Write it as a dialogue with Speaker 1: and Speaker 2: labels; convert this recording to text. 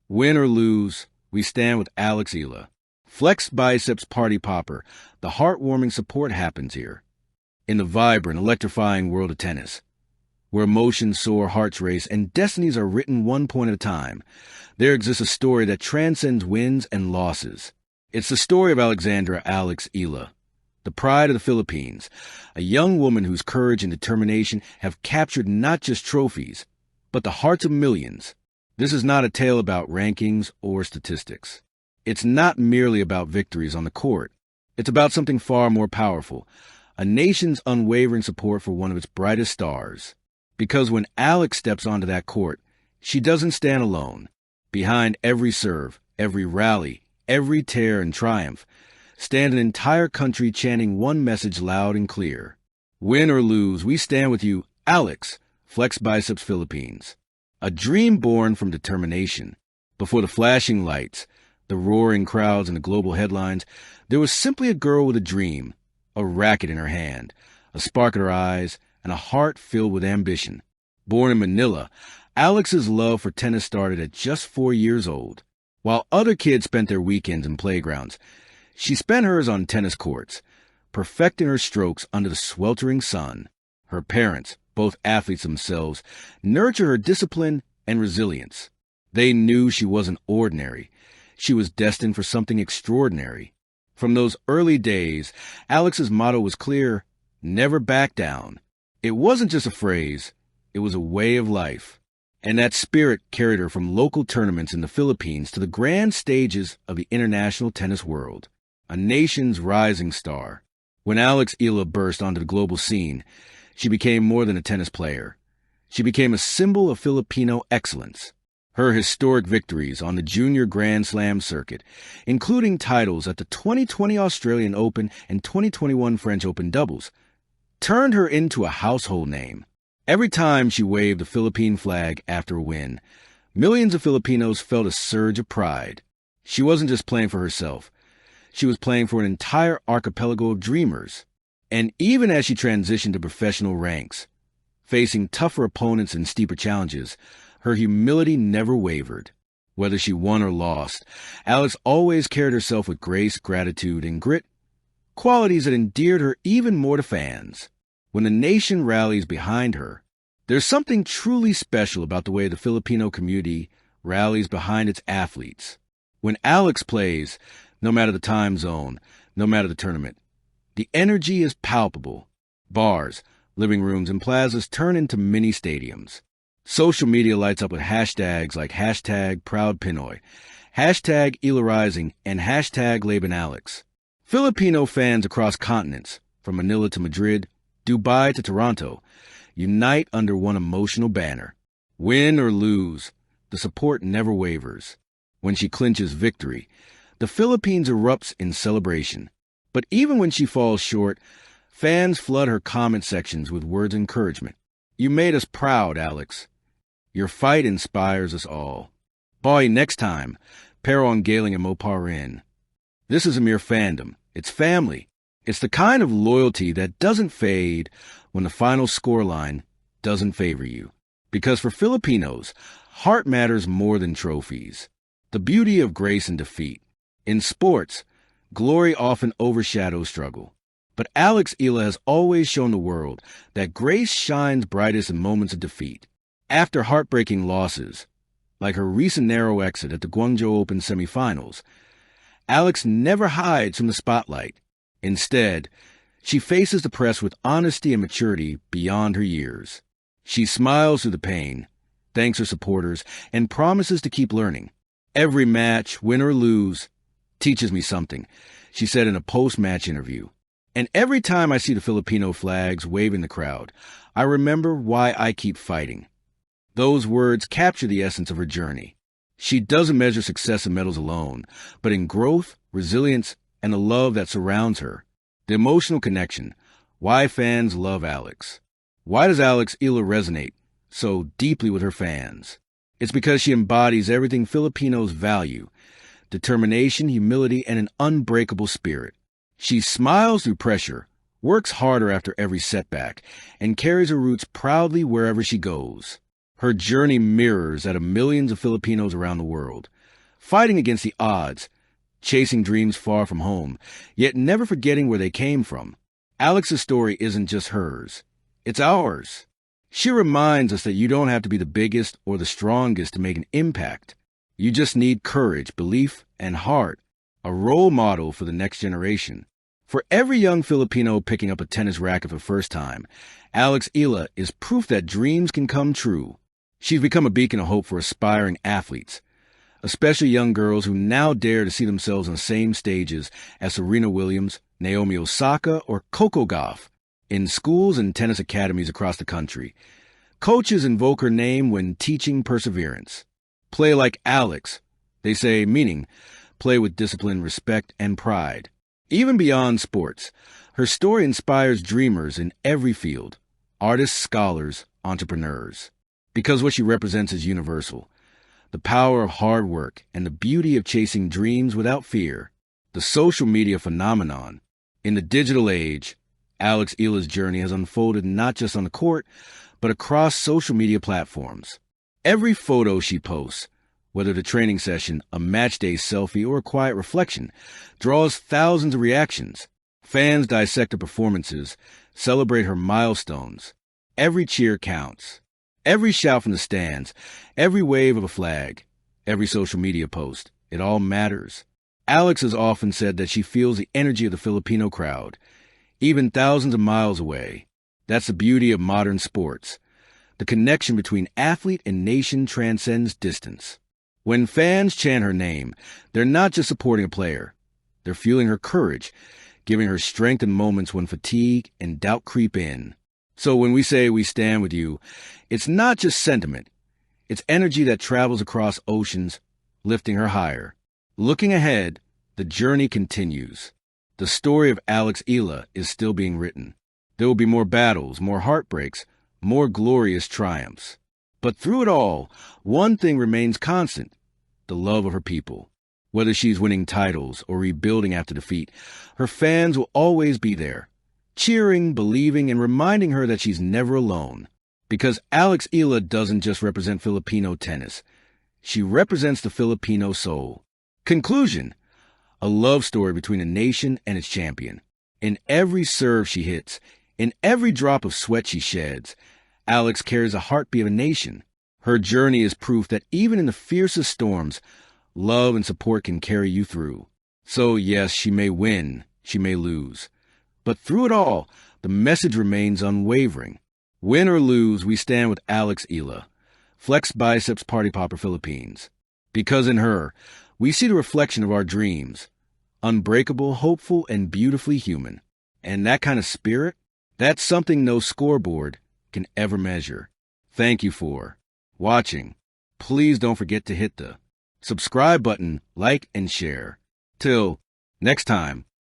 Speaker 1: Win or lose, we stand with Alex Eala. Flex biceps party popper. The heartwarming support happens here. In the vibrant, electrifying world of tennis, where emotions soar, hearts race, and destinies are written one point at a time, there exists a story that transcends wins and losses. It's the story of Alexandra Alex Eala, the pride of the Philippines, a young woman whose courage and determination have captured not just trophies, but the hearts of millions. This is not a tale about rankings or statistics. It's not merely about victories on the court. It's about something far more powerful, a nation's unwavering support for one of its brightest stars. Because when Alex steps onto that court, she doesn't stand alone. Behind every serve, every rally, every tear and triumph, stand an entire country chanting one message loud and clear. Win or lose, we stand with you, Alex, Flex Biceps Philippines. A dream born from determination. Before the flashing lights, the roaring crowds, and the global headlines, there was simply a girl with a dream, a racket in her hand, a spark in her eyes, and a heart filled with ambition. Born in Manila, Alex's love for tennis started at just 4 years old. While other kids spent their weekends in playgrounds, she spent hers on tennis courts, perfecting her strokes under the sweltering sun. Her parents, both athletes themselves, nurtured her discipline and resilience. They knew she wasn't ordinary. She was destined for something extraordinary. From those early days, Alex's motto was clear: never back down. It wasn't just a phrase, it was a way of life. And that spirit carried her from local tournaments in the Philippines to the grand stages of the international tennis world. A nation's rising star. When Alex Eala burst onto the global scene, she became more than a tennis player. She became a symbol of Filipino excellence. Her historic victories on the junior Grand Slam circuit, including titles at the 2020 Australian Open and 2021 French Open doubles, turned her into a household name. Every time she waved the Philippine flag after a win, millions of Filipinos felt a surge of pride. She wasn't just playing for herself. She was playing for an entire archipelago of dreamers. And even as she transitioned to professional ranks, facing tougher opponents and steeper challenges, her humility never wavered. Whether she won or lost, Alex always carried herself with grace, gratitude, and grit, qualities that endeared her even more to fans. When the nation rallies behind her, there's something truly special about the way the Filipino community rallies behind its athletes. When Alex plays, no matter the time zone, no matter the tournament, the energy is palpable. Bars, living rooms, and plazas turn into mini stadiums. Social media lights up with hashtags like hashtag Proud Pinoy, hashtag Eala Rising, and hashtag Laban Alex. Filipino fans across continents, from Manila to Madrid, Dubai to Toronto, unite under one emotional banner. Win or lose, the support never wavers. When she clinches victory, the Philippines erupts in celebration. But even when she falls short, fans flood her comment sections with words of encouragement. You made us proud, Alex. Your fight inspires us all. Boy, next time, pero ang galing mo pa rin. This is a mere fandom. It's family. It's the kind of loyalty that doesn't fade when the final scoreline doesn't favor you. Because for Filipinos, heart matters more than trophies. The beauty of grace and defeat. In sports, glory often overshadows struggle. But Alex Eala has always shown the world that grace shines brightest in moments of defeat. After heartbreaking losses, like her recent narrow exit at the Guangzhou Open semifinals, Alex never hides from the spotlight. Instead, she faces the press with honesty and maturity beyond her years. She smiles through the pain, thanks her supporters, and promises to keep learning. Every match, win or lose, teaches me something, she said in a post-match interview. And every time I see the Filipino flags wave in the crowd, I remember why I keep fighting. Those words capture the essence of her journey. She doesn't measure success in medals alone, but in growth, resilience, and the love that surrounds her. The emotional connection. Why fans love Alex. Why does Alex Eala resonate so deeply with her fans? It's because she embodies everything Filipinos value: determination, humility, and an unbreakable spirit. She smiles through pressure, works harder after every setback, and carries her roots proudly wherever she goes. Her journey mirrors that of millions of Filipinos around the world, fighting against the odds, chasing dreams far from home, yet never forgetting where they came from. Alex's story isn't just hers, it's ours. She reminds us that you don't have to be the biggest or the strongest to make an impact. You just need courage, belief, and heart, a role model for the next generation. For every young Filipino picking up a tennis racket for the first time, Alex Eala is proof that dreams can come true. She's become a beacon of hope for aspiring athletes, especially young girls who now dare to see themselves on the same stages as Serena Williams, Naomi Osaka, or Coco Gauff in schools and tennis academies across the country. Coaches invoke her name when teaching perseverance. Play like Alex, they say, meaning play with discipline, respect, and pride. Even beyond sports, her story inspires dreamers in every field, artists, scholars, entrepreneurs. Because what she represents is universal. The power of hard work and the beauty of chasing dreams without fear. The social media phenomenon. In the digital age, Alex Eala's journey has unfolded not just on the court, but across social media platforms. Every photo she posts, whether the training session, a match day selfie, or a quiet reflection, draws thousands of reactions. Fans dissect her performances, celebrate her milestones. Every cheer counts. Every shout from the stands, every wave of a flag, every social media post, it all matters. Alex has often said that she feels the energy of the Filipino crowd, even thousands of miles away. That's the beauty of modern sports. The connection between athlete and nation transcends distance. When fans chant her name, they're not just supporting a player. They're fueling her courage, giving her strength in moments when fatigue and doubt creep in. So when we say we stand with you, it's not just sentiment. It's energy that travels across oceans, lifting her higher. Looking ahead, the journey continues. The story of Alex Eala is still being written. There will be more battles, more heartbreaks, more glorious triumphs. But through it all, one thing remains constant, the love of her people. Whether she's winning titles or rebuilding after defeat, her fans will always be there, cheering, believing, and reminding her that she's never alone. Because Alex Eala doesn't just represent Filipino tennis. She represents the Filipino soul. Conclusion: a love story between a nation and its champion. In every serve she hits, in every drop of sweat she sheds, Alex carries a heartbeat of a nation. Her journey is proof that even in the fiercest storms, love and support can carry you through. So yes, she may win, she may lose. But through it all, the message remains unwavering. Win or lose, we stand with Alex Eala, Flex Biceps Party Popper Philippines. Because in her, we see the reflection of our dreams, unbreakable, hopeful, and beautifully human. And that kind of spirit, that's something no scoreboard can ever measure. Thank you for watching. Please don't forget to hit the subscribe button, like, and share. Till next time.